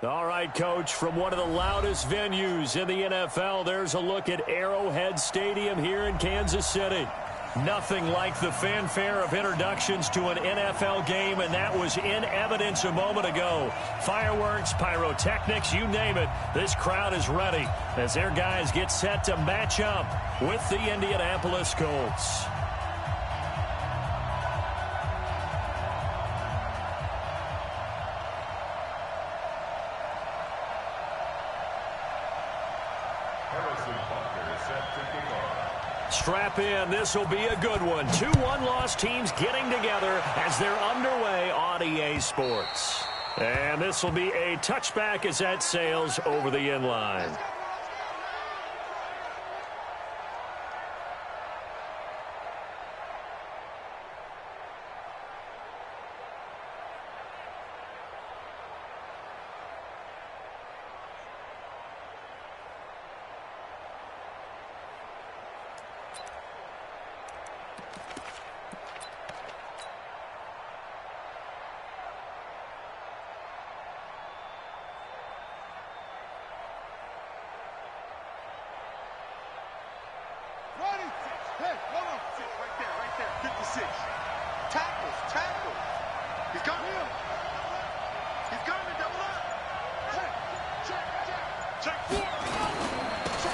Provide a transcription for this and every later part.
All right, Coach, from one of the loudest venues in the NFL, there's a look at Arrowhead Stadium here in Kansas City. Nothing like the fanfare of introductions to an NFL game, and that was in evidence a moment ago. Fireworks, pyrotechnics, you name it. This crowd is ready as their guys get set to match up with the Indianapolis Colts. Strap in. This will be a good one. Two one-loss teams getting together as they're underway on EA Sports. And this will be a touchback as that sails over the end line.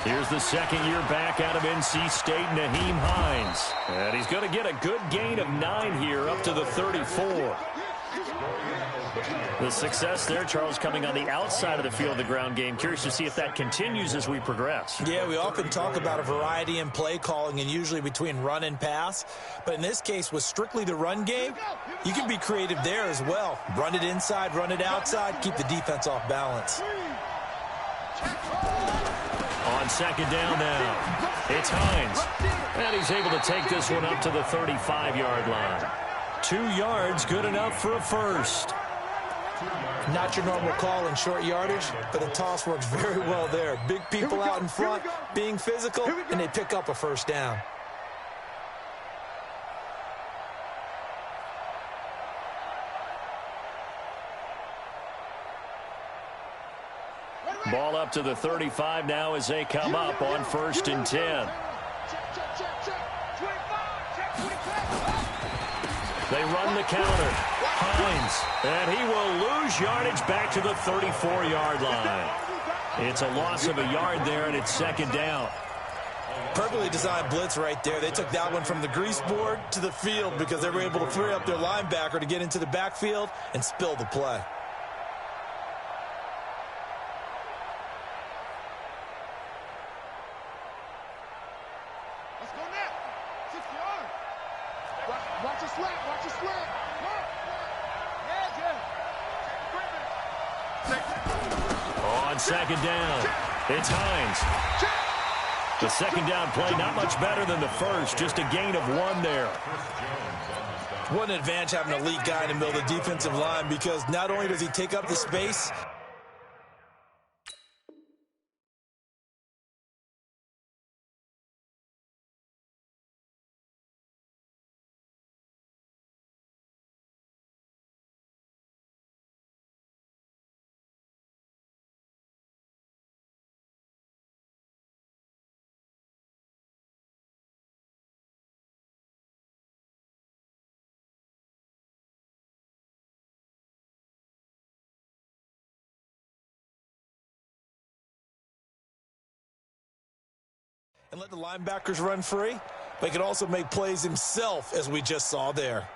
Here's the second year back out of NC State, Nyheim Hines. And he's going to get a good gain of 9 here up to the 34. The success there, Charles, coming on the outside of the field of the ground game. Curious to see if that continues as we progress. Yeah, we often talk about a variety in play calling and usually between run and pass. But in this case, with strictly the run game, you can be creative there as well. Run it inside, run it outside, keep the defense off balance. On second down now, it's Hines. And he's able to take this one up to the 35-yard line. 2 yards, good enough for a first. Not your normal call in short yardage, but the toss works very well there. Big people out in front, being physical, and they pick up a first down. Ball up to the 35 now as they come up on 1st and 10. They run the counter. Hines, and he will lose yardage back to the 34-yard line. It's a loss of a yard there, and it's second down. Perfectly designed blitz right there. They took that one from the grease board to the field because they were able to free up their linebacker to get into the backfield and spill the play. On second down, it's Hines. The second down play, not much better than the first, just a gain of 1 there. What an advantage having an elite guy in the middle of the defensive line, because not only does he take up the space, and let the linebackers run free, but he can also make plays himself, as we just saw there.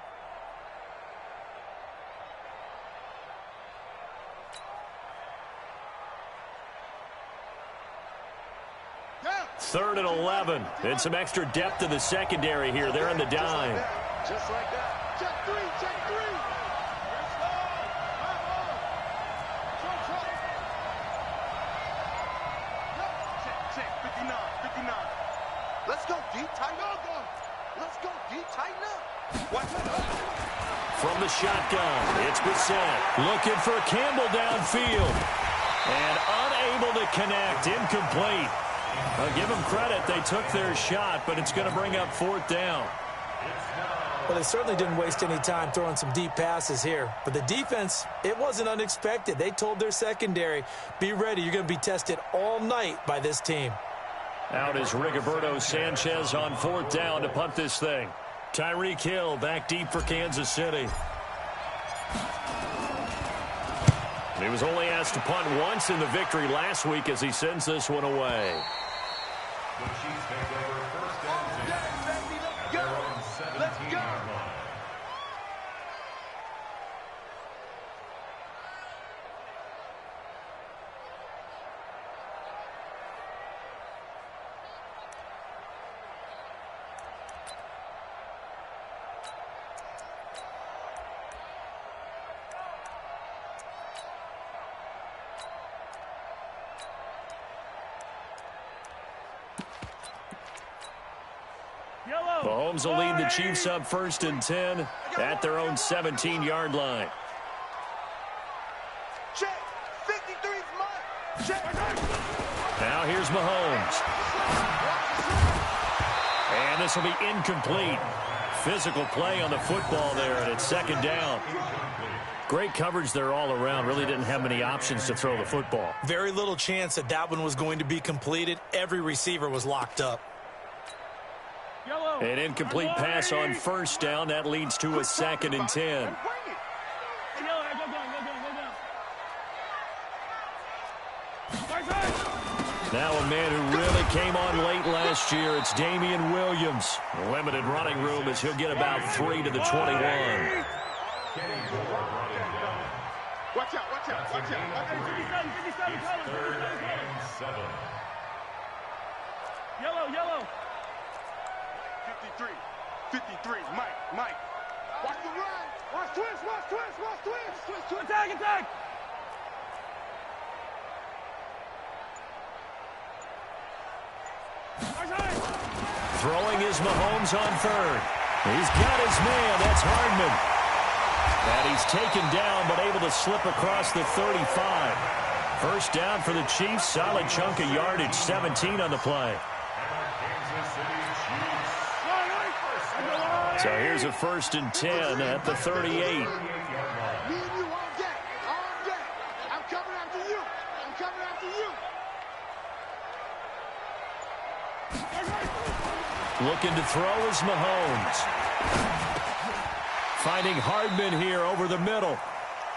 Third and 11. And some extra depth in the secondary here. They're in the dime. Just like that. Check 3, check 3. Check 59, 59. Let's go deep, tighten up. Let's go deep, tighten up. Watch it. From the shotgun, it's Bissett. Looking for Campbell downfield. And unable to connect. Incomplete. I'll give them credit. They took their shot, but it's going to bring up 4th down. Well, they certainly didn't waste any time throwing some deep passes here. But the defense, it wasn't unexpected. They told their secondary, be ready. You're going to be tested all night by this team. Out is Rigoberto Sanchez on 4th down to punt this thing. Tyreek Hill back deep for Kansas City. He was only asked to punt once in the victory last week as he sends this one away. The Chiefs take over 1st and 10 at their own 17-yard line. Mahomes will lead the Chiefs up 1st and 10 at their own 17-yard line. Check. 53's mine. Check. Now here's Mahomes. And this will be incomplete. Physical play on the football there, and it's 2nd down. Great coverage there all around. Really didn't have many options to throw the football. Very little chance that that one was going to be completed. Every receiver was locked up. An incomplete pass on 1st down. That leads to a 2nd and 10. Now a man who really came on late last year. It's Damian Williams. Limited running room as he'll get about 3 to the 21. Watch out, watch out, watch out. 3rd and 7. Yellow. 53, Mike. Watch the run. Watch twist. Attack. Throwing is Mahomes on 3rd. He's got his man. That's Hardman. And he's taken down but able to slip across the 35. 1st down for the Chiefs. Solid chunk of yardage. 17 on the play. So here's a 1st and 10 at the 38. Me and you all day. I'm coming after you. Looking to throw is Mahomes. Finding Hardman here over the middle.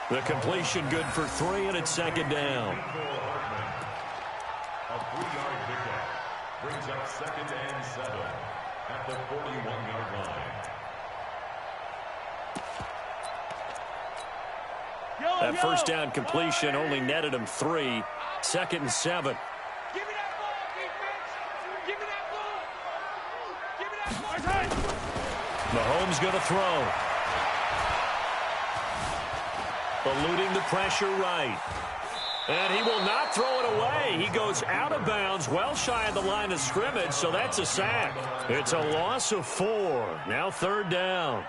The completion good for 3, and it's 2nd down. A 3-yard pickup brings up 2nd and 7 at the 41-yard line. That 1st down completion only netted him 3. 2nd and 7. Give me that ball, defense. Give me that ball. Mahomes going to throw. Eluding the pressure right. And he will not throw it away. He goes out of bounds, well shy of the line of scrimmage, so that's a sack. It's a loss of 4. Now 3rd down.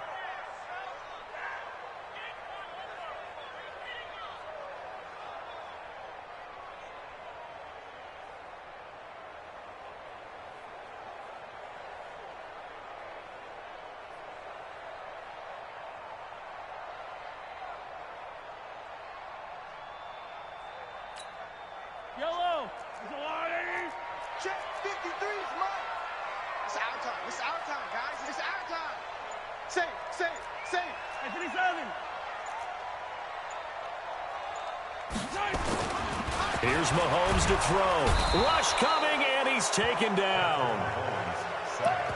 Yellow. Check. 53's mine. It's our time, guys. It's our time. Say. Hey, 57. Here's Mahomes to throw. Rush coming, and he's taken down.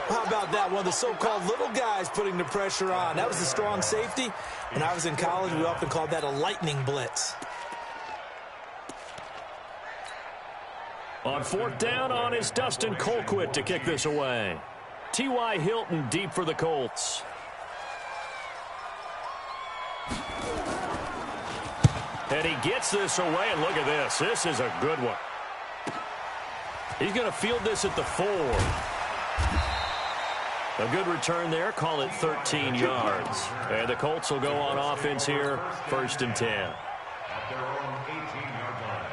How about that? One of the so-called little guys putting the pressure on. That was a strong safety. When I was in college, we often called that a lightning blitz. On 4th down on is Dustin Colquitt to kick this away. T.Y. Hilton deep for the Colts. And he gets this away, and look at this. This is a good one. He's going to field this at the 4. A good return there. Call it 13 yards. And the Colts will go on offense here, 1st and 10. At their own 18-yard line.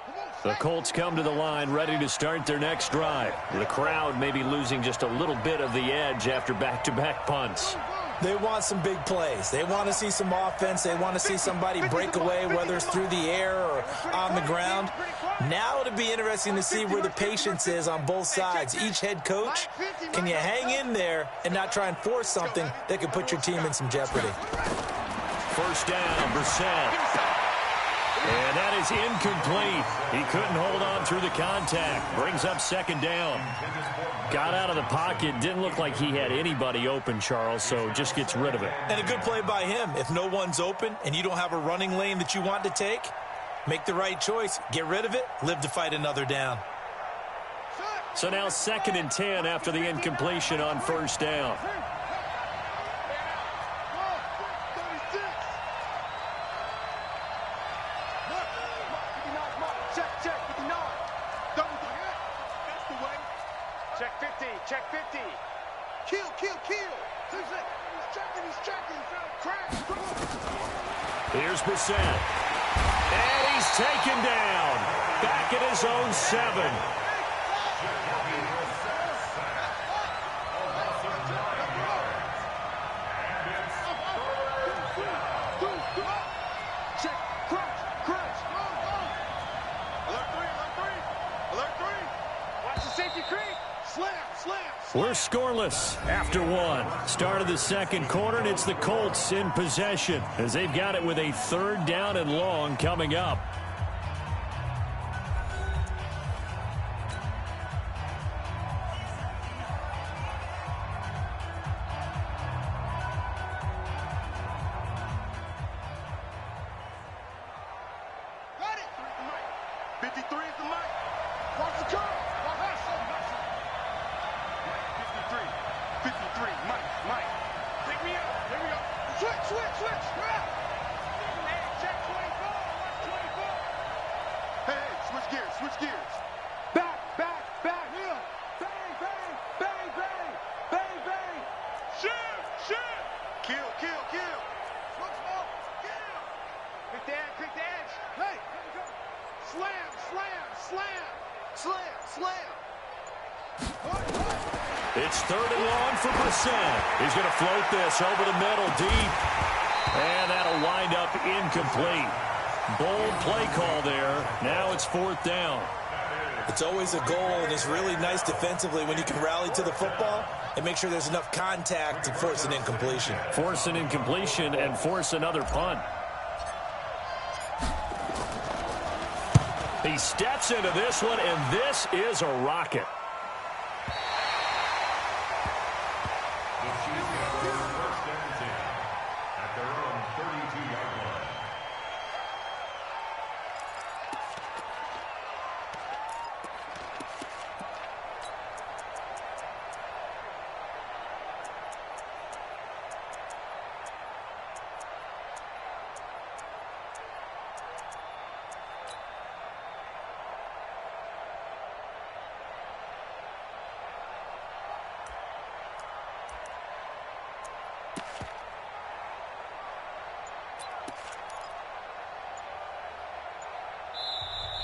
Come on. The Colts come to the line ready to start their next drive. The crowd may be losing just a little bit of the edge after back-to-back punts. They want some big plays. They want to see some offense. They want to see somebody break away, whether it's through the air or on the ground. Now it'll be interesting to see where the patience is on both sides. Each head coach, can you hang in there and not try and force something that could put your team in some jeopardy? First down, Brissett. And that is incomplete. He couldn't hold on through the contact. Brings up second down. Got out of the pocket. Didn't look like he had anybody open, Charles, so just gets rid of it. And a good play by him. If no one's open and you don't have a running lane that you want to take, make the right choice. Get rid of it. Live to fight another down. So now 2nd and 10 after the incompletion on first down. Check 50. Kill. He's checking. Crash. Here's Brissett. And he's taken down. Back at his own 7. We're scoreless after 1. Start of the second quarter, and it's the Colts in possession as they've got it with a 3rd down and long coming up. Got it. 53 is the mic. Watch the curve. 53, Mike. Pick me up. Here we go. Switch. Check 24. Watch 24. Hey, switch gears. Back. Here. Bang. Shoot. Kill. Switch up. Kill. Quick the edge. Hey, here we go. Slam. It's 3rd and long for Brissett. He's going to float this over the middle deep. And that'll wind up incomplete. Bold play call there. Now it's 4th down. It's always a goal, and it's really nice defensively when you can rally to the football and make sure there's enough contact to force an incompletion. Force an incompletion and force another punt. He steps into this one, and this is a rocket.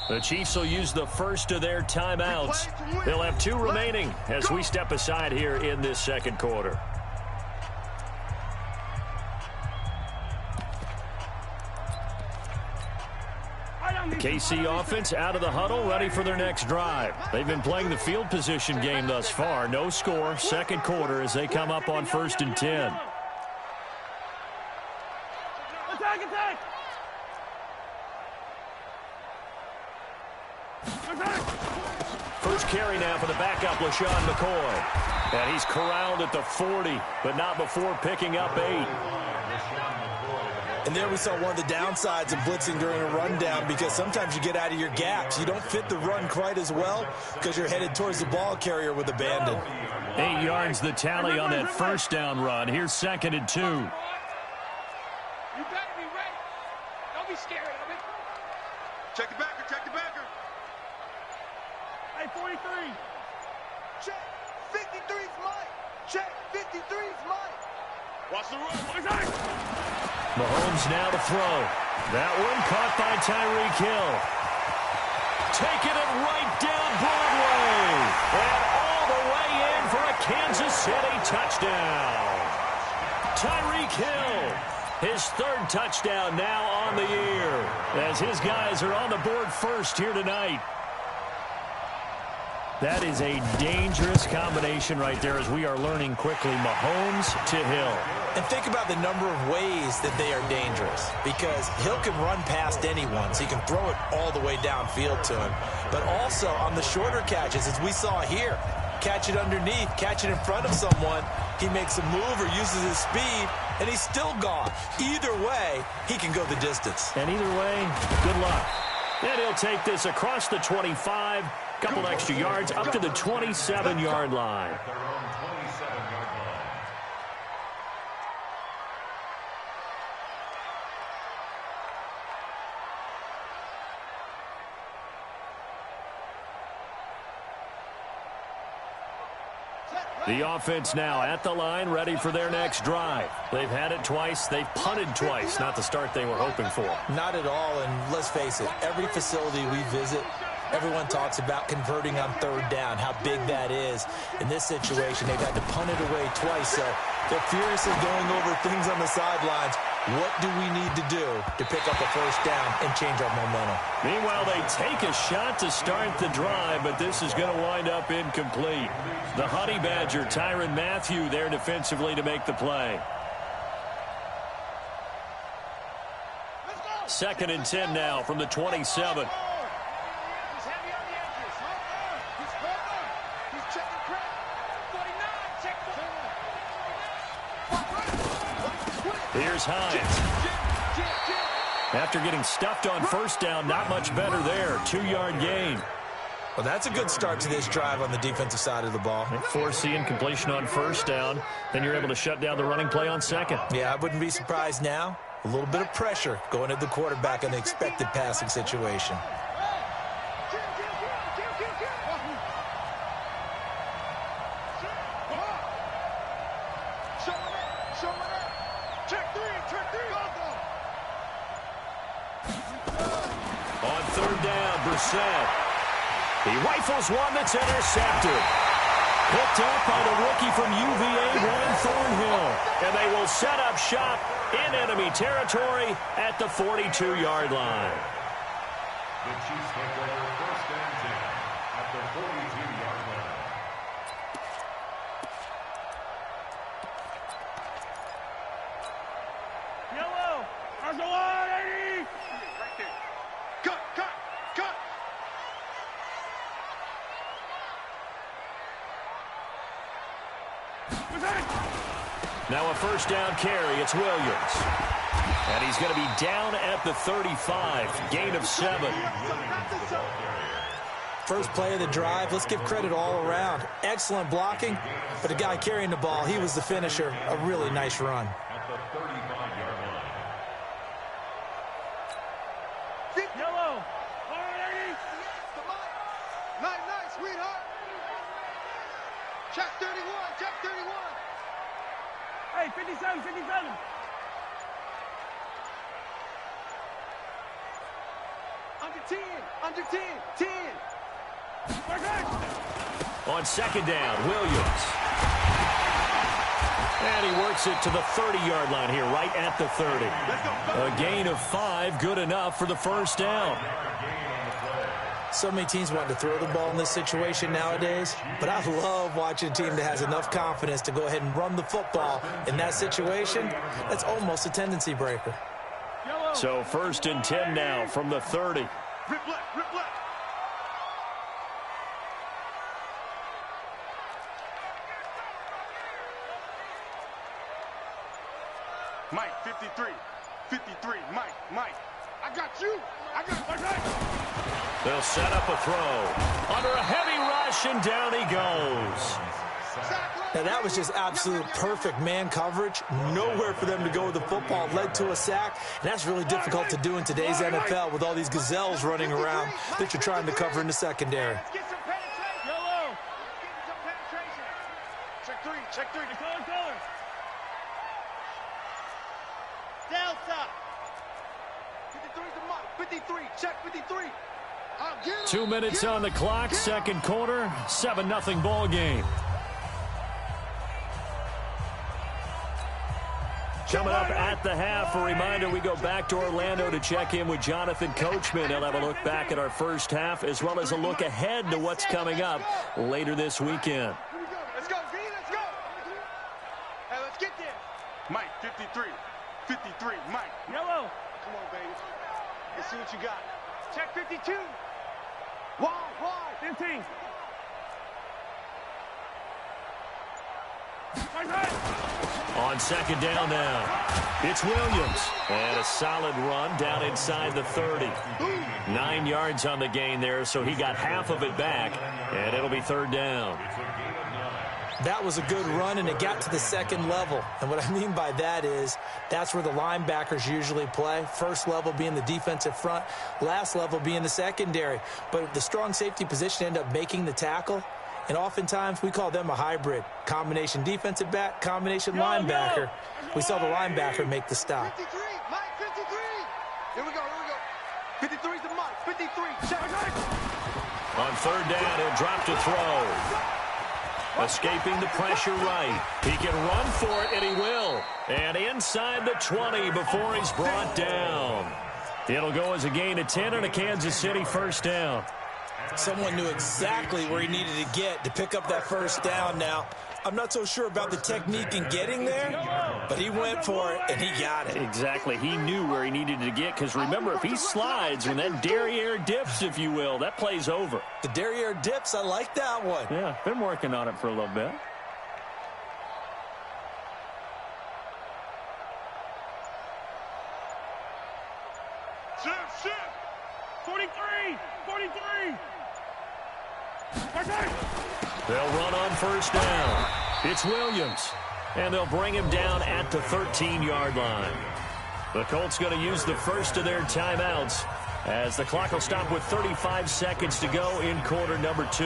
The Chiefs will use the first of their timeouts. They'll have 2 remaining as we step aside here in this second quarter. The KC offense out of the huddle, ready for their next drive. They've been playing the field position game thus far. No score, second quarter as they come up on 1st and 10. Attack! First carry now for the backup, LaShawn McCoy. And he's corralled at the 40, but not before picking up 8. And there we saw one of the downsides of blitzing during a rundown, because sometimes you get out of your gaps. You don't fit the run quite as well because you're headed towards the ball carrier with abandon. 8 yards the tally on that first down run. Here's 2nd and 2. You better be ready. Don't be scared of it. Check the backer. Hey, 43. Check. 53's Mike. Check. 53's Mike. Watch the run. Mahomes now to throw. That one caught by Tyreek Hill. taking it right down Broadway. And all the way in for a Kansas City touchdown. Tyreek Hill, his third touchdown now on the year, as his guys are on the board first here tonight. That is a dangerous combination right there, as we are learning quickly. Mahomes to Hill. And think about the number of ways that they are dangerous, because Hill can run past anyone, so he can throw it all the way downfield to him. But also on the shorter catches, as we saw here, catch it underneath, catch it in front of someone, he makes a move or uses his speed, and he's still gone. Either way, he can go the distance. And either way, good luck. And he'll take this across the 25, couple extra yards, up to the 27-yard line. Their own 27-yard line. The offense now at the line, ready for their next drive. They've had it twice. They've punted twice. Not the start they were hoping for. Not at all, and let's face it, every facility we visit, everyone talks about converting on third down, how big that is. In this situation, they've had to punt it away twice, so they're furiously going over things on the sidelines. What do we need to do to pick up a first down and change our momentum? Meanwhile, they take a shot to start the drive, but this is going to wind up incomplete. The Honey Badger, Tyrann Mathieu, there defensively to make the play. 2nd and 10 now from the 27. Here's Hines. After getting stuffed on first down, not much better there. 2-yard gain. Well, that's a good start to this drive on the defensive side of the ball. Foreseeing completion on first down, then you're able to shut down the running play on second. Yeah, I wouldn't be surprised now. A little bit of pressure going to the quarterback in the expected passing situation. On third down, Brissett. He rifles one that's intercepted. Picked up by the rookie from UVA, Ryan Thornhill. And they will set up shop in enemy territory at the 42-yard line. The Chiefs take over 1st and 10 at the 42-yard line. Yellow. There's a line, 80. Right there. Cut, cut, cut. Now a first down carry. It's Williams. And he's going to be down at the 35. Gain of 7. First play of the drive, let's give credit all around. Excellent blocking, but the guy carrying the ball, he was the finisher. A really nice run. At the 35-yard line. Yellow. All right, 80. Night, sweetheart. Check 31, check 31. Hey, 57, 57. Under 10, 10. On second down, Williams. And he works it to the 30-yard line here, right at the 30. A gain of 5, good enough for the first down. So many teams want to throw the ball in this situation nowadays, but I love watching a team that has enough confidence to go ahead and run the football. In that situation, that's almost a tendency breaker. So 1st and 10 now from the 30. Rip left, rip left. Mike, 53, 53, Mike. I got you. They'll set up a throw. Under a heavy rush, and down he goes. Now, that was just absolute perfect man coverage. Nowhere for them to go with the football. Led to a sack. And that's really difficult to do in today's NFL with all these gazelles running around that you're trying to cover in the secondary. Get some penetration. Yellow. Get some penetration. Check three. Color. Delta. 53 to Mike. 53. Check 53. 2 minutes on the clock, second quarter, 7-0 ball game. Coming up at the half, a reminder, we go back to Orlando to check in with Jonathan Coachman. He'll have a look back at our first half as well as a look ahead to what's coming up later this weekend. Let's go, V, let's go. Hey, let's get there. Mike, 53. 53, Mike. Yellow. Come on, baby. Let's see what you got. Check 52. Wide. 15. On second down now, it's Williams. And a solid run down inside the 30. 9 yards on the gain there, so he got half of it back, and it'll be third down. That was a good run, and it got to the second level. And what I mean by that is that's where the linebackers usually play. First level being the defensive front, last level being the secondary. But the strong safety position ended up making the tackle. And oftentimes we call them a hybrid. Combination defensive back, combination linebacker. We saw the linebacker make the stop. 53, Mike, 53. Here we go. 53's the Mike, 53. Check. On third down, he'll drop to throw. Escaping the pressure right. He can run for it, and he will. And inside the 20 before he's brought down. It'll go as a gain of 10 and a Kansas City first down. Someone knew exactly where he needed to get to pick up that first down now. I'm not so sure about the technique in getting there, but he went for it, and he got it. Exactly. He knew where he needed to get, because remember, if he slides, when that derriere dips, if you will, that play's over. The derriere dips, I like that one. Yeah, been working on it for a little bit. Shift. 43. They'll run on first down. It's Williams, and they'll bring him down at the 13-yard line. The Colts going to use the first of their timeouts as the clock will stop with 35 seconds to go in quarter number 2.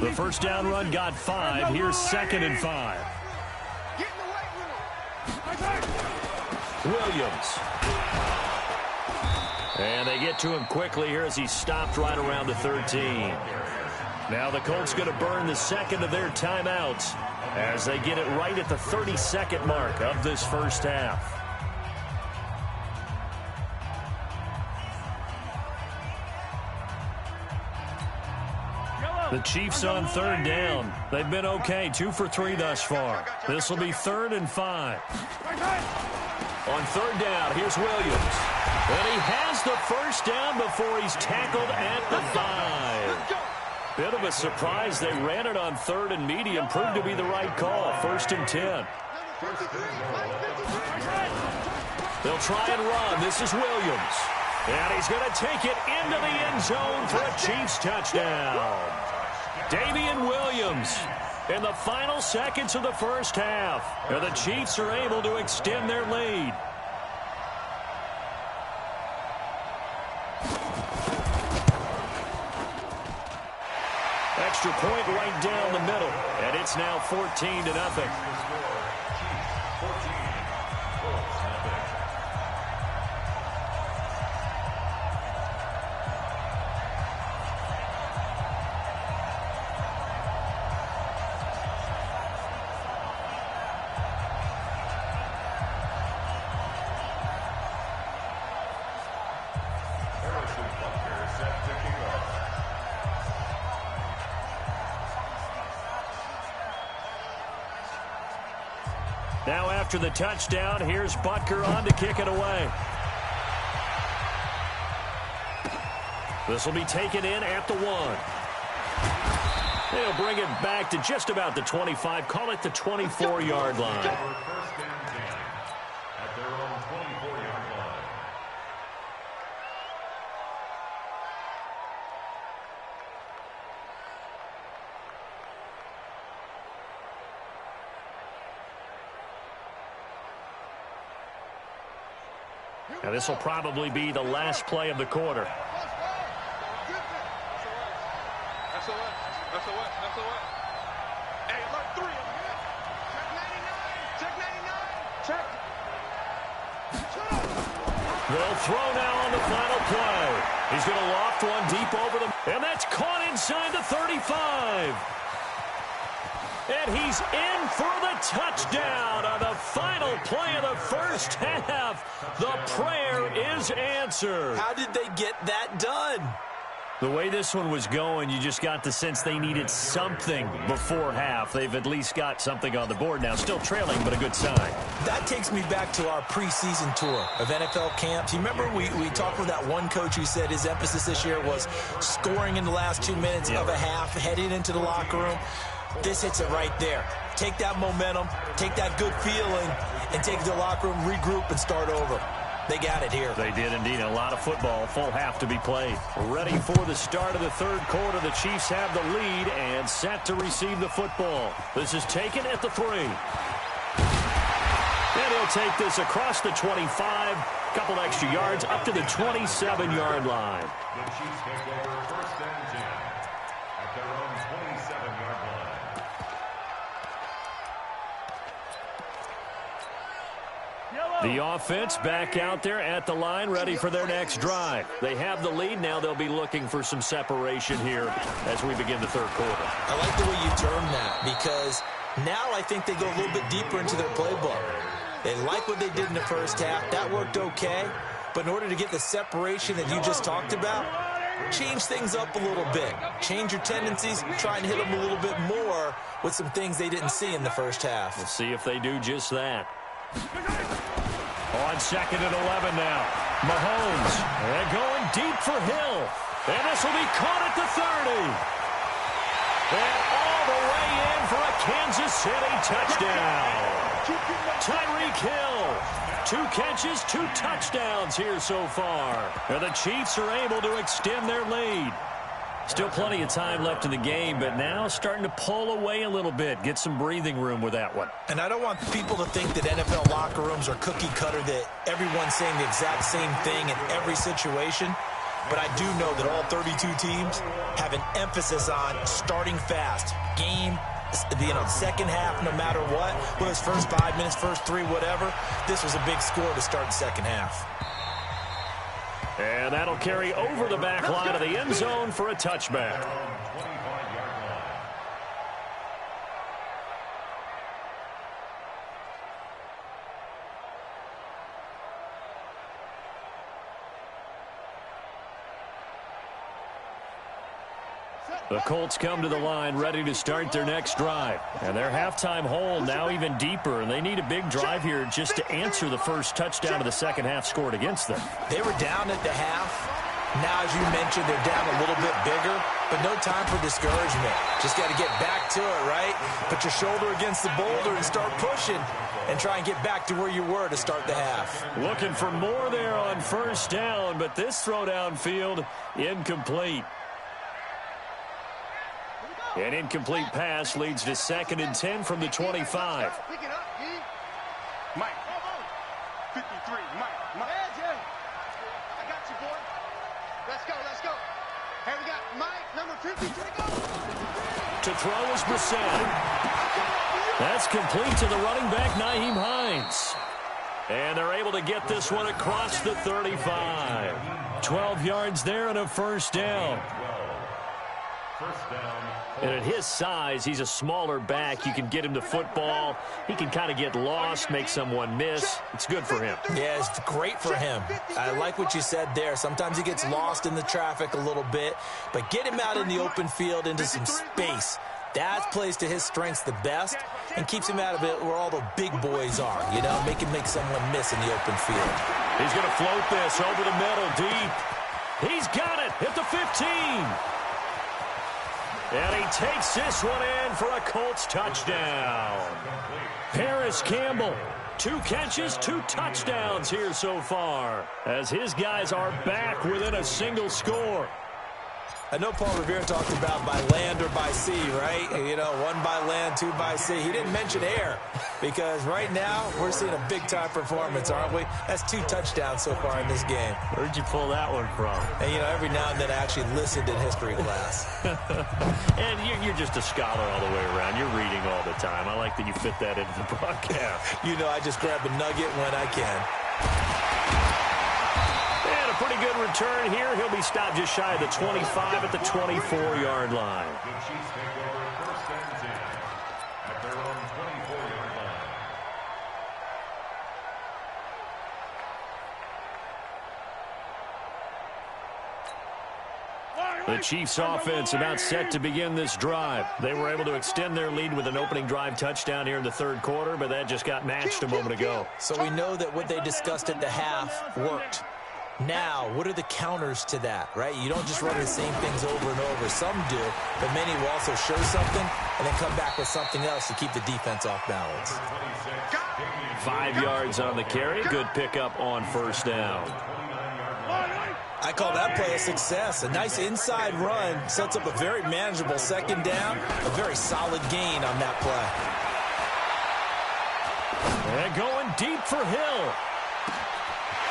The first down run got 5. Here's 2nd and 5. Williams. And they get to him quickly here as he stopped right around the 13. Now the Colts going to burn the second of their timeouts as they get it right at the 30-second mark of this first half. The Chiefs on third down. They've been okay, 2 for 3 thus far. This will be 3rd and 5. On third down, here's Williams. And he has the first down before he's tackled at the 5. Bit of a surprise. They ran it on 3rd and medium. Proved to be the right call. 1st and 10. They'll try and run. This is Williams. And he's going to take it into the end zone for a Chiefs touchdown. Damian Williams in the final seconds of the first half. And the Chiefs are able to extend their lead. Extra point right down the middle. And it's now 14-0. Now after the touchdown, here's Butker on to kick it away. This will be taken in at the 1. They'll bring it back to just about the 25. Call it the 24-yard line. First and 10 at their own 24-yard line. Now this will probably be the last play of the quarter. SOS. Hey, alert 3. Check 99. Check 99. Check. They'll throw now on the final play. He's going to loft one deep over them. And that's caught inside the 35. And he's in for the touchdown on the final play of the first half. The prayer is answered. How did they get that done? The way this one was going, you just got the sense they needed something before half. They've at least got something on the board now. Still trailing, but a good sign. That takes me back to our preseason tour of NFL camps. You remember we talked with that one coach who said his emphasis this year was scoring in the last 2 minutes of a half, heading into the locker room. This hits it right there. Take that momentum, take that good feeling, and take it to the locker room, regroup, and start over. They got it here. They did indeed. A lot of football. Full half to be played. Ready for the start of the third quarter. The Chiefs have the lead and set to receive the football. This is taken at the 3. And he'll take this across the 25. Couple extra yards up to the 27-yard line. The Chiefs take over 1st and 10 at their own 27-yard line. The offense back out there at the line, ready for their next drive. They have the lead. Now they'll be looking for some separation here as we begin the third quarter. I like the way you term that, because now I think they go a little bit deeper into their playbook. They like what they did in the first half. That worked okay. But in order to get the separation that you just talked about, change things up a little bit. Change your tendencies, try and hit them a little bit more with some things they didn't see in the first half. We'll see if they do just that. On 2nd and 11 now. Mahomes. And going deep for Hill. And this will be caught at the 30. And all the way in for a Kansas City touchdown. Tyreek Hill. 2 catches, 2 touchdowns here so far. And the Chiefs are able to extend their lead. Still plenty of time left in the game, but now starting to pull away a little bit. Get some breathing room with that one. And I don't want people to think that NFL locker rooms are cookie cutter, that everyone's saying the exact same thing in every situation. But I do know that all 32 teams have an emphasis on starting fast. Game, second half, no matter what. Whether it's first 5 minutes, first 3, whatever. This was a big score to start the second half. And that'll carry over the back line of the end zone for a touchback. The Colts come to the line ready to start their next drive. And their halftime hole now even deeper. And they need a big drive here just to answer the first touchdown of the second half scored against them. They were down at the half. Now, as you mentioned, they're down a little bit bigger. But no time for discouragement. Just got to get back to it, right? Put your shoulder against the boulder and start pushing. And try and get back to where you were to start the half. Looking for more there on first down. But this throw downfield, incomplete. An incomplete pass leads to 2nd and 10 from the 25. Pick it up, E. Mike. 53, Mike. I got you, boy. Let's go, let's go. Here we got Mike, number 53, go. To throw is Brissett. That's complete to the running back, Nyheim Hines. And they're able to get this one across the 35. 12 yards there and a first down. First down. And at his size, he's a smaller back. You can get him to football. He can kind of get lost, make someone miss. It's good for him. Yeah, it's great for him. I like what you said there. Sometimes he gets lost in the traffic a little bit. But get him out in the open field into some space. That plays to his strengths the best and keeps him out of it where all the big boys are. You know, make someone miss in the open field. He's going to float this over the middle deep. He's got it at the 15. And he takes this one in for a Colts touchdown. Paris Campbell, 2 catches, 2 touchdowns here so far, as his guys are back within a single score. I know Paul Revere talked about by land or by sea, right? You know, 1 by land, 2 by sea. He didn't mention air because right now we're seeing a big-time performance, aren't we? That's 2 touchdowns so far in this game. Where'd you pull that one from? And, you know, every now and then I actually listened in history class. And you're just a scholar all the way around. You're reading all the time. I like that you fit that into the broadcast. You know, I just grab a nugget when I can. And a pretty good return here. He'll be stopped just shy of the 25 at the 24-yard line. The Chiefs take over first and 10 at their own 24-yard line. The Chiefs offense about set to begin this drive. They were able to extend their lead with an opening drive touchdown here in the third quarter, but that just got matched a moment ago. So we know that what they discussed at the half worked. Now, what are the counters to that, right? You don't just run the same things over and over. Some do, but many will also show something and then come back with something else to keep the defense off balance. 5 yards on the carry. Good pickup on first down. I call that play a success. A nice inside run sets up a very manageable second down. A very solid gain on that play. And going deep for Hill.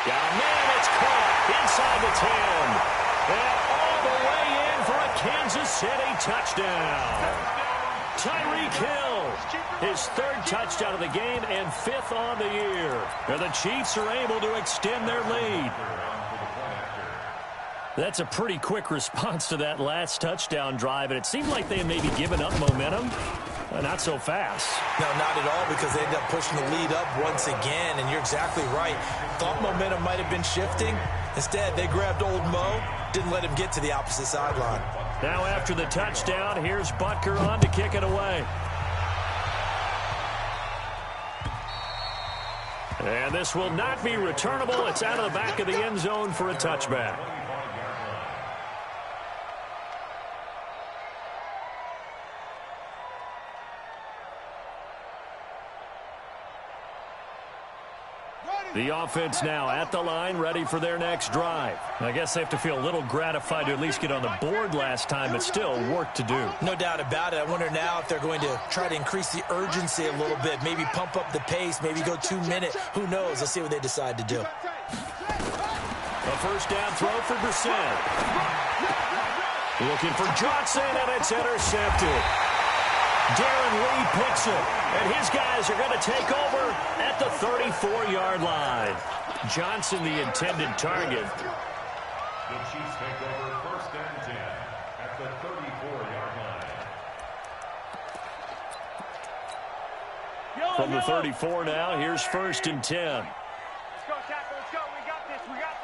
Got a man, it's caught inside the 10. And all the way in for a Kansas City touchdown. Tyreek Hill, his third touchdown of the game and fifth on the year. And the Chiefs are able to extend their lead. That's a pretty quick response to that last touchdown drive, and it seemed like they had maybe given up momentum. Not so fast. No, not at all, because they ended up pushing the lead up once again, and you're exactly right. Thought momentum might have been shifting. Instead, they grabbed old Mo, didn't let him get to the opposite sideline. Now after the touchdown, here's Butker on to kick it away. And this will not be returnable. It's out of the back of the end zone for a touchback. The offense now at the line, ready for their next drive. I guess they have to feel a little gratified to at least get on the board last time, but still work to do. No doubt about it. I wonder now if they're going to try to increase the urgency a little bit, maybe pump up the pace, maybe go 2 minutes. Who knows? Let's see what they decide to do. A first down throw for Brissett. Looking for Johnson, and it's intercepted. Darren Lee picks it, and his guys are going to take over at the 34-yard line. Johnson, the intended target. The Chiefs take over first and 10 at the 34-yard line. From the 34 now, here's first and 10. Let's go, tackle. Let's go. We got this. We got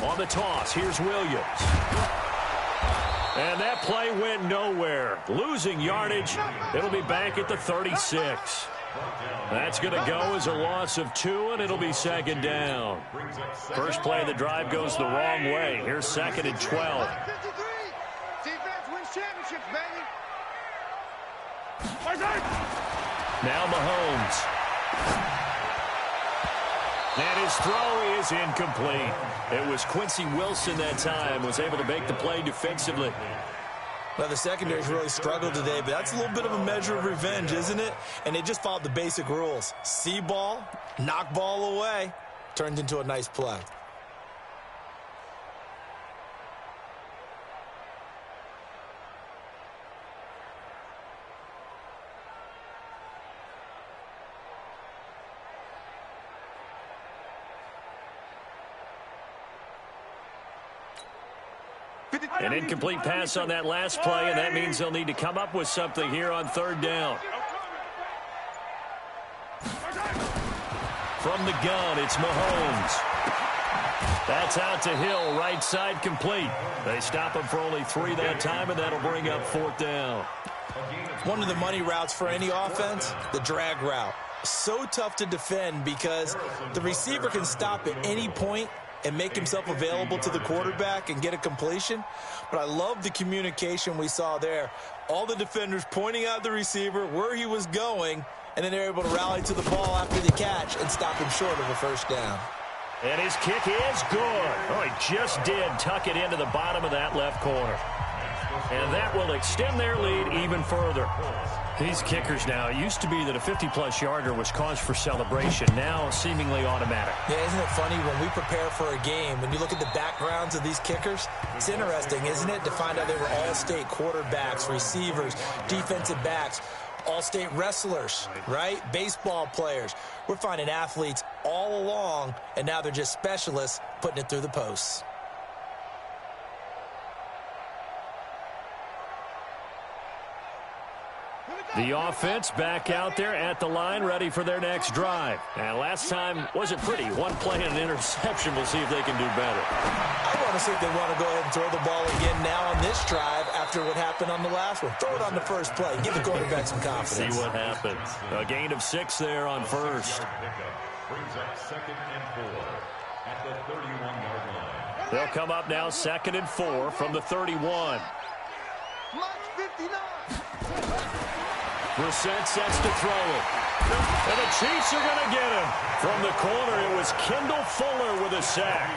this. On the toss, here's Williams. And that play went nowhere. Losing yardage. It'll be back at the 36. That's going to go as a loss of 2, and it'll be second down. First play of the drive goes the wrong way. Here's second and 12. Defense wins championships, baby. Now Mahomes. And his throw is incomplete. It was Quincy Wilson that time, was able to make the play defensively. Well, the secondary's really struggled today, but that's a little bit of a measure of revenge, isn't it? And they just followed the basic rules. See ball, knock ball away, turned into a nice play. An incomplete pass on that last play, and that means they'll need to come up with something here on third down. From the gun, it's Mahomes. That's out to Hill, right side complete. They stop him for only 3 that time, and that'll bring up fourth down. One of the money routes for any offense, the drag route. So tough to defend because the receiver can stop at any point and make himself available to the quarterback and get a completion. But I love the communication we saw there. All the defenders pointing out the receiver, where he was going, and then they're able to rally to the ball after the catch and stop him short of a first down. And his kick is good. Oh, he just did tuck it into the bottom of that left corner. And that will extend their lead even further. These kickers now, it used to be that a 50-plus yarder was cause for celebration, now seemingly automatic. Yeah, isn't it funny when we prepare for a game, when you look at the backgrounds of these kickers, it's interesting, isn't it, to find out they were all-state quarterbacks, receivers, defensive backs. all-state wrestlers, right? Baseball players. We're finding athletes all along, and now they're just specialists putting it through the posts. The offense back out there at the line, ready for their next drive. And last time wasn't pretty. One play and an interception. We'll see if they can do better. I want to see if they want to go ahead and throw the ball again now on this drive after what happened on the last one. Throw it on the first play. Give the quarterback some confidence. See what happens. A gain of 6 there on first. Brings up 2nd and 4 at the 31-yard line. They'll come up now 2nd and 4 from the 31. Brissett sets to throw it. And the Chiefs are going to get him. From the corner, it was Kendall Fuller with a sack.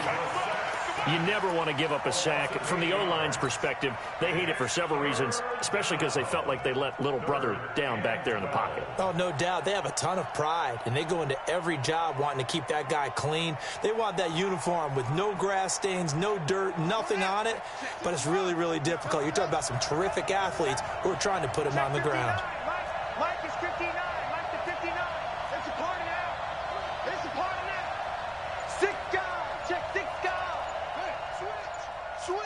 You never want to give up a sack. From the O-line's perspective, they hate it for several reasons, especially because they felt like they let little brother down back there in the pocket. Oh, no doubt. They have a ton of pride, and they go into every job wanting to keep that guy clean. They want that uniform with no grass stains, no dirt, nothing on it, but it's really, really difficult. You're talking about some terrific athletes who are trying to put him on the ground. Mike is 59. Mike to 59. It's a party now. It's a party now. 6 guys. Check 6 guys. Hey, switch.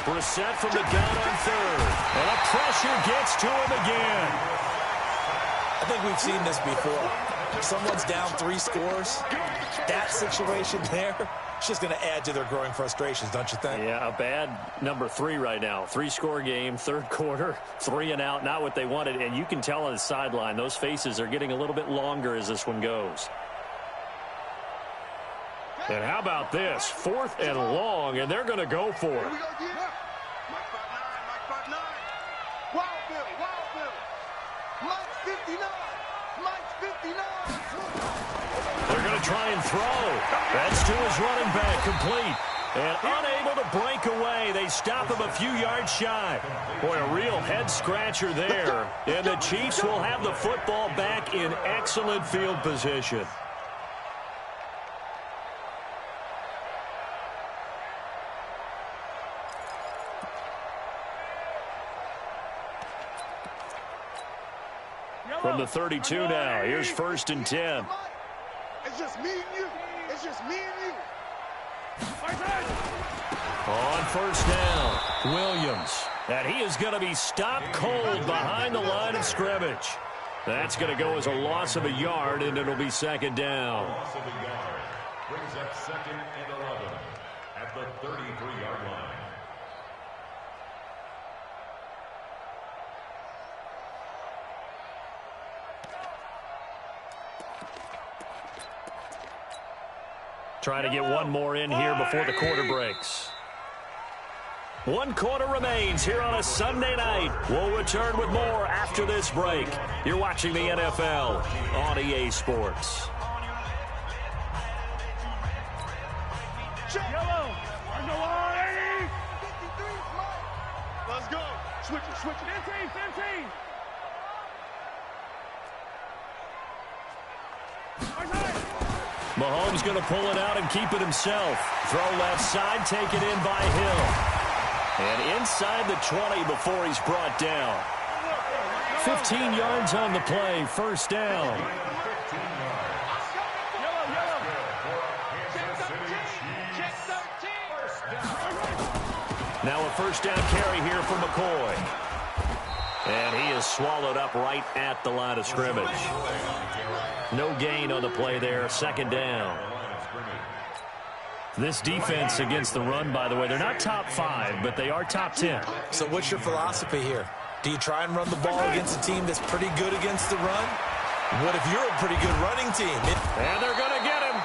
Brissett from the gun on 3rd. And a pressure gets to him again. I think we've seen this before. If someone's down 3 scores, that situation there, it's just going to add to their growing frustrations, don't you think? Yeah, a bad number 3 right now. 3-score game, 3rd quarter, 3 and out, not what they wanted. And you can tell on the sideline, those faces are getting a little bit longer as this one goes. And how about this? 4th and long, and they're going to go for it. Here we go again. Mike 5'9", Wild Bill. Mike's 59. They're going to try and throw. That's to his running back, complete. And unable to break away. They stop him a few yards shy. Boy, a real head-scratcher there. And the Chiefs will have the football back in excellent field position. From the 32 now, here's 1st and 10. It's just me and you. It's just me and you. On 1st down, Williams. And he is going to be stopped cold behind the line of scrimmage. That's going to go as a loss of a yard, and it'll be 2nd down. Loss of a yard brings up 2nd and 11 at the 33-yard line. Trying to get one more in here before the quarter breaks. 1 quarter remains here on a Sunday night. We'll return with more after this break. You're watching the NFL on EA Sports. Yellow. Let's go. Switch it. 15. Mahomes going to pull it out and keep it himself. Throw left side, take it in by Hill. And inside the 20 before he's brought down. 15 yards on the play, 1st down. Now a 1st down carry here for McCoy. And he is swallowed up right at the line of scrimmage. No gain on the play there, 2nd down. This defense against the run, by the way, they're not top 5, but they are top 10. So what's your philosophy here? Do you try and run the ball against a team that's pretty good against the run? What if you're a pretty good running team? And they're going to get him.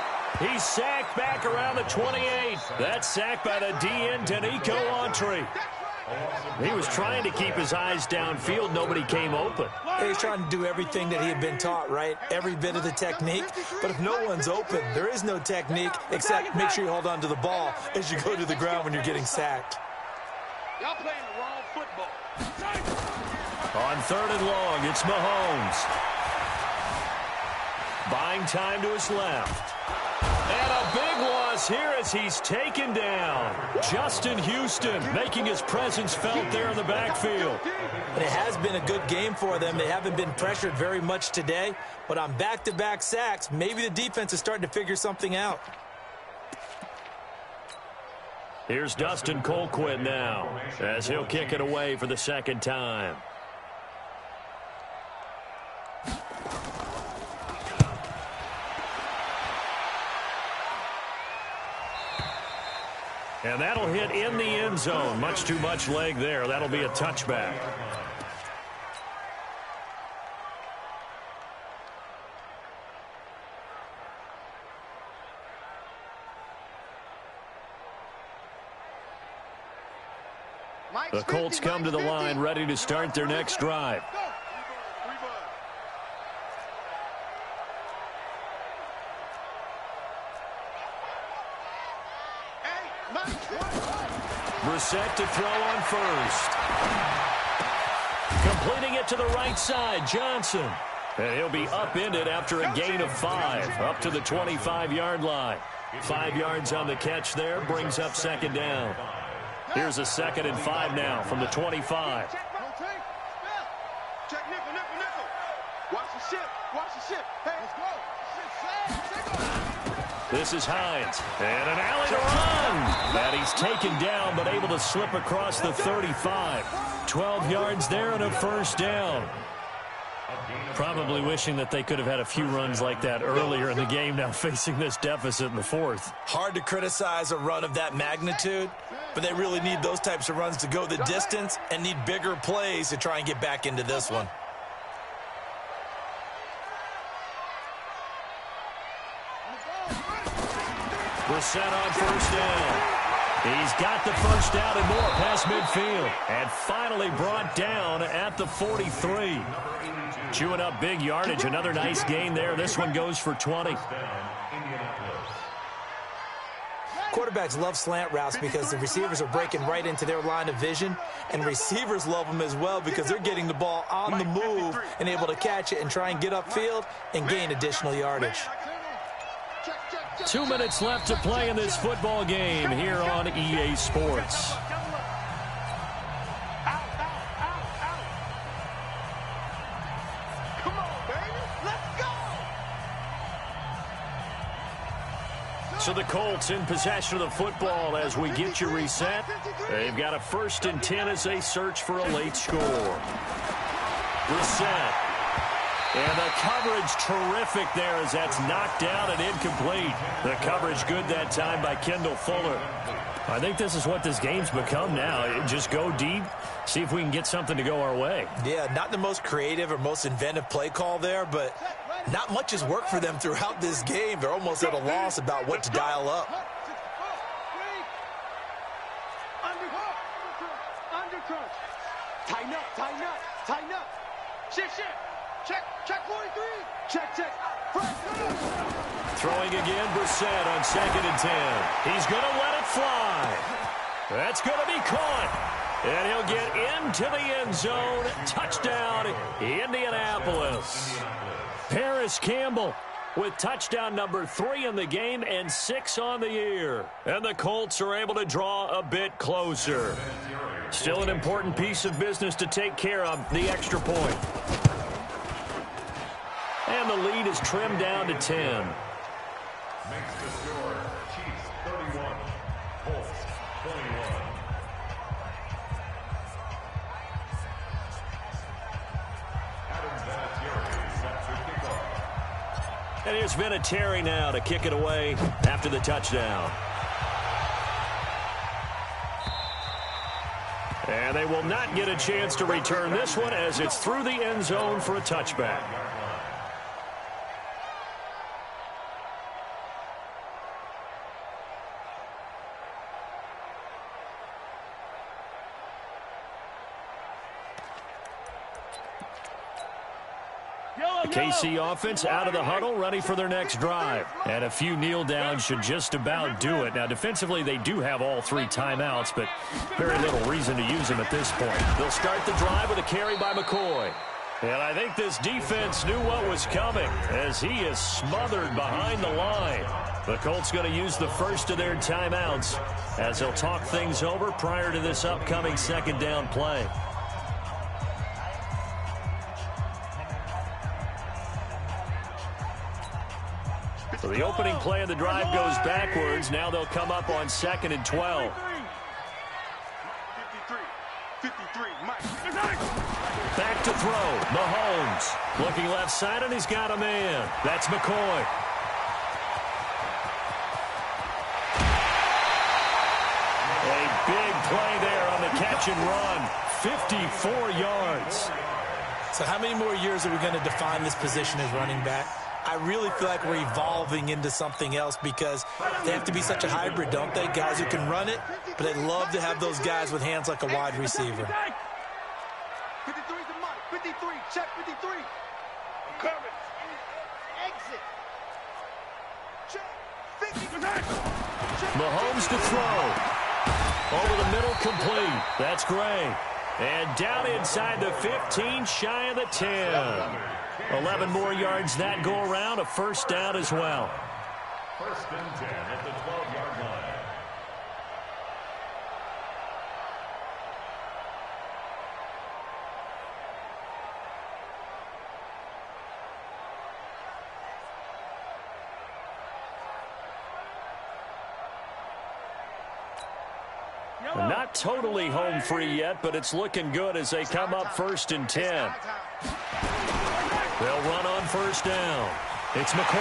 He's sacked back around the 28. That's sacked by the DN, Danico Autry. He was trying to keep his eyes downfield. Nobody came open. He's trying to do everything that he had been taught, right? Every bit of the technique. But if no one's open, there is no technique except make sure you hold on to the ball as you go to the ground when you're getting sacked. Y'all playing the wrong football. On 3rd and long, it's Mahomes. Buying time to his left. And a big one. across here as he's taken down. Justin Houston making his presence felt there in the backfield. And it has been a good game for them. They haven't been pressured very much today, but on back-to-back sacks, maybe the defense is starting to figure something out. Here's Dustin Colquitt now as he'll kick it away for the second time. And that'll hit in the end zone. Much too much leg there. That'll be a touchback. The Colts come to the line ready to start their next drive. Brissett to throw on first. Completing it to the right side, Johnson. And he'll be upended after a gain of 5, up to the 25-yard line. 5 yards on the catch there, brings up second down. Here's a 2nd and 5 now from the 25. Check nickel, nickel, nickel. Watch the ship, watch the ship. Hey, let's go. This is Hines, and an alley to run. And he's taken down, but able to slip across the 35. 12 yards there and a first down. Probably wishing that they could have had a few runs like that earlier in the game, now facing this deficit in the 4th. Hard to criticize a run of that magnitude, but they really need those types of runs to go the distance and need bigger plays to try and get back into this one. Brissett on first down. He's got the first down and more past midfield. And finally brought down at the 43. Chewing up big yardage. Another nice gain there. This one goes for 20. Quarterbacks love slant routes because the receivers are breaking right into their line of vision, and receivers love them as well because they're getting the ball on the move and able to catch it and try and get upfield and gain additional yardage. 2 minutes left to play in this football game here on EA Sports. Come on, baby. Let's go. So the Colts in possession of the football as we get you reset. They've got a 1st and 10 as they search for a late score. Brissett. And the coverage terrific there as that's knocked down and incomplete. The coverage good that time by Kendall Fuller. I think this is what this game's become now. Just go deep, see if we can get something to go our way. Yeah, not the most creative or most inventive play call there, but not much has worked for them throughout this game. They're almost at a loss about what to dial up. Undercrunch. Tighten up, tighten up, tighten up. Shit. Check 43. Check. Throwing again, Brissett on 2nd and 10. He's going to let it fly. That's going to be caught. And he'll get into the end zone. Touchdown, Indianapolis. Paris Campbell with touchdown number 3 in the game and 6 on the year. And the Colts are able to draw a bit closer. Still an important piece of business to take care of, the extra point. And the lead is trimmed down to 10. Makes the score Chiefs 31, Colts 21. Adam Vinatieri set to kick off. And here's Vinatieri now to kick it away after the touchdown. And they will not get a chance to return this one as it's through the end zone for a touchback. The KC offense out of the huddle, ready for their next drive. And a few kneel downs should just about do it. Now, defensively, they do have all 3 timeouts, but very little reason to use them at this point. They'll start the drive with a carry by McCoy. And I think this defense knew what was coming as he is smothered behind the line. The Colts going to use the first of their timeouts as they'll talk things over prior to this upcoming second down play. So the opening play of the drive goes backwards. Now they'll come up on 2nd and 12. 53, Mike. Back to throw. Mahomes looking left side, and he's got a man. That's McCoy. A big play there on the catch and run. 54 yards. So how many more years are we going to define this position as running back? I really feel like we're evolving into something else because they have to be such a hybrid, don't they? Guys who can run it, but they love to have those guys with hands like a wide receiver. 53's the Mike. 53, check 53. I'm coming. Exit. Check 50. Mahomes to throw. Over the middle, complete. That's Gray. And down inside the 15, shy of the 10. 11 more yards that go around, a first down as well. First and 10 at the 12-yard line. Not totally home free yet, but it's looking good as they come up 1st and 10. They'll run on first down. It's McCoy,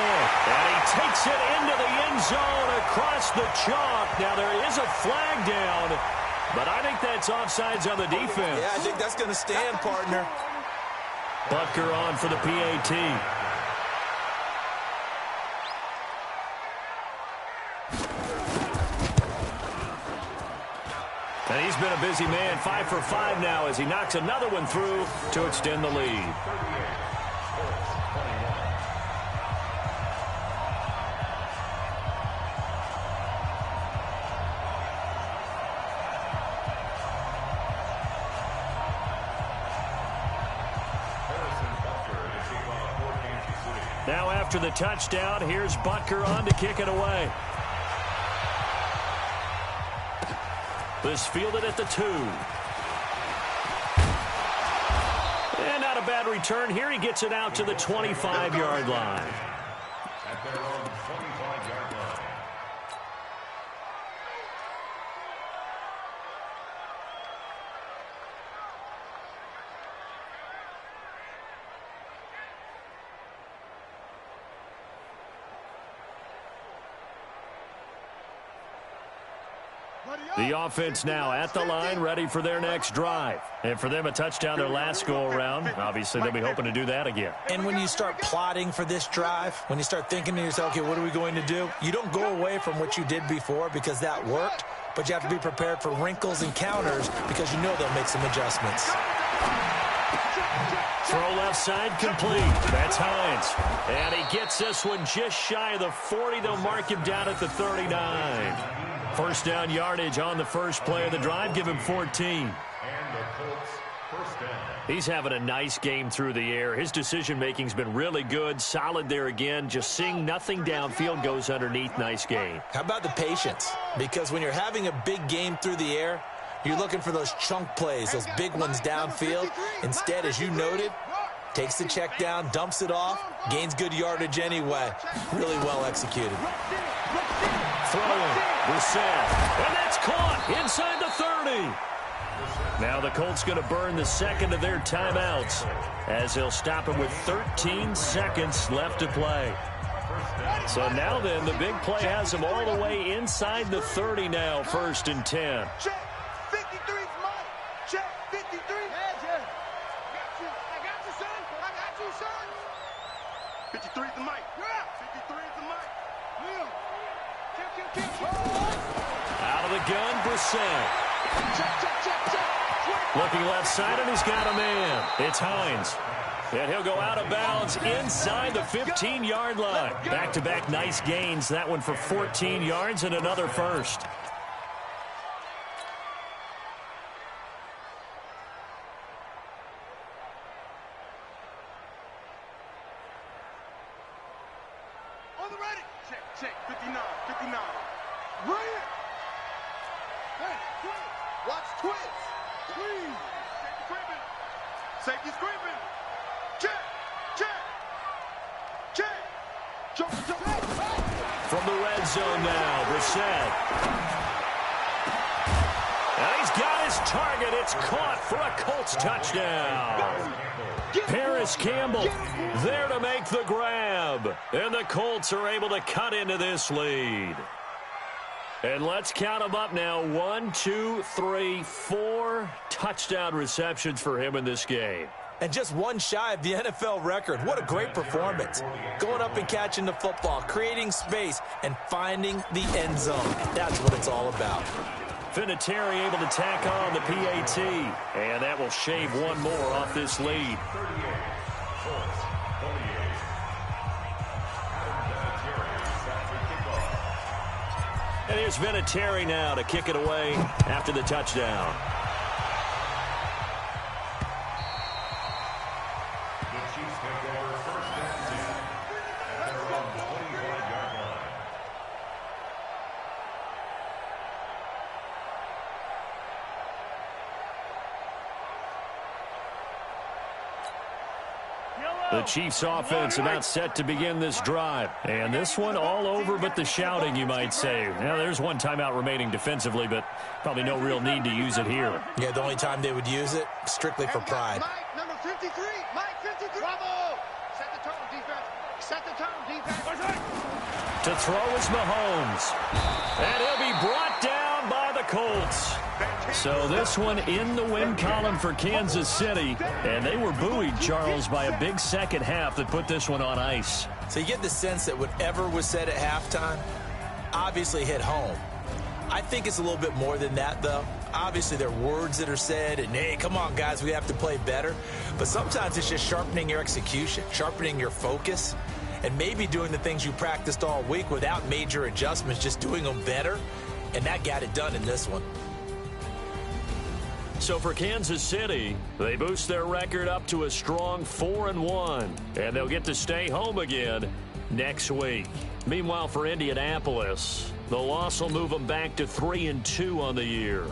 and he takes it into the end zone across the chalk. Now, there is a flag down, but I think that's offsides on the defense. Yeah, I think that's going to stand, partner. Butker on for the PAT. And he's been a busy man, 5 for 5 now as he knocks another one through to extend the lead. Now after the touchdown, here's Butker on to kick it away. This fielded at the 2. And not a bad return here. He gets it out to the 25-yard line. At their own 25-yard line. The offense now at the line, ready for their next drive. And for them, a touchdown their last go-around. Obviously, they'll be hoping to do that again. And when you start plotting for this drive, when you start thinking to yourself, okay, what are we going to do? You don't go away from what you did before because that worked, but you have to be prepared for wrinkles and counters because you know they'll make some adjustments. Throw left side complete. That's Hines. And he gets this one just shy of the 40. They'll mark him down at the 39. First down yardage on the first play of the drive. Give him 14. And the Colts first down. He's having a nice game through the air. His decision-making's been really good. Solid there again. Just seeing nothing downfield goes underneath. Nice game. How about the patience? Because when you're having a big game through the air, you're looking for those chunk plays, those big ones downfield. Instead, as you noted, takes the check down, dumps it off, gains good yardage anyway. Really well executed. Throwing, Brissett, and that's caught inside the 30. Now the Colts going to burn the second of their timeouts as they'll stop it with 13 seconds left to play. So now then, the big play has them all the way inside the 30 now, 1st and 10. Check 53's Mike. Check 53. Yeah. I got you, son. I got you, son. 53's the Mike. Yeah. 53's the Mike. Will. Out of the gun, Brissett. Looking left side, and he's got a man. It's Hines. And he'll go out of bounds inside the 15-yard line. Back-to-back nice gains. That one for 14 yards and another first. On the ready. Check. 59. Bring it. Hey, twist. Watch twist. Please. Safety scraping. Check. Jump. From the red zone now, Brissett. And he's got his target. It's caught for a Colts touchdown. Paris Campbell there to make the grab. And the Colts are able to cut into this lead. And let's count them up now. 1, 2, 3, 4 touchdown receptions for him in this game. And just one shy of the NFL record. What a great performance. Going up and catching the football, creating space, and finding the end zone. That's what it's all about. Vinatieri able to tack on the PAT. And that will shave one more off this lead. And here's Vinatieri now to kick it away after the touchdown. The Chiefs offense about set to begin this drive. And this one all over but the shouting, you might say. Now, there's one timeout remaining defensively, but probably no real need to use it here. Yeah, the only time they would use it, strictly for pride. Mike, number 53. Mike, 53. Bravo. Set the tone, defense. Set the tone, defense. To throw is Mahomes. And he'll be brought down by the Colts. So this one in the win column for Kansas City. And they were buoyed, Charles, by a big second half that put this one on ice. So you get the sense that whatever was said at halftime obviously hit home. I think it's a little bit more than that, though. Obviously, there are words that are said, and, hey, come on, guys, we have to play better. But sometimes it's just sharpening your execution, sharpening your focus, and maybe doing the things you practiced all week without major adjustments, just doing them better. And that got it done in this one. So for Kansas City, they boost their record up to a strong 4-1, and they'll get to stay home again next week. Meanwhile, for Indianapolis, the loss will move them back to 3-2 on the year.